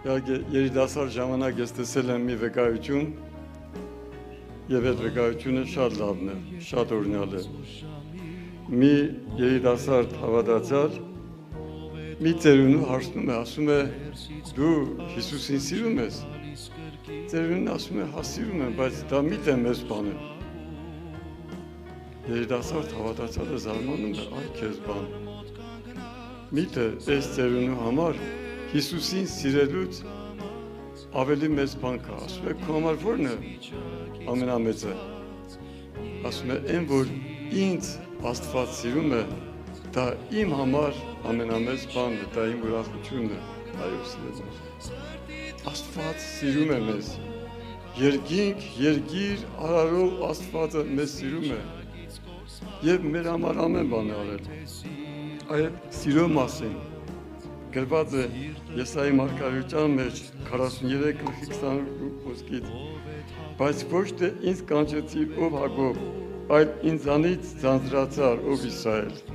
Երիտասարդ ժամանակ ես տեսել եմ մի վկայություն եւ այդ վկայությունը շատ լավն է, շատ օրինալ է։ Մի երիտասարդ հավատացյալ մի ծերունու հարցնում է, ասում է դու Հիսուսին սիրում ես։ Ծերունին ասում է հա սիրում եմ, բայց դա միթե մեծ բան է։ Երիտասարդ հավատացյալը զարմանում է, այ քեզ բան։ Միթե այս ծերունու համար Հիսուսին սիրելուց ավելի մեծ բան կա, ասում է քո համար ո՞րն է ամենամեծը։ Ասում է այն, որ ինձ Աստված սիրում է, դա իմ համար ամենամեծ բանն է, դա իմ ուրախությունն է, այո սիրելիներ։ Աստված սիրում է մեզ, երկինք, երկիր արարող Աստվածը մեզ սիրում է եւ մեր համար ամեն բան է արել։ Այդ սիրո մասին գրված է Եսայի մարգարեության մեջ 43:28 խոսքից, բայց ոչ թե ինձ կանչեցիր ով Հակոբ, այլ ինձանից ձանձրացար ով Իսրայել։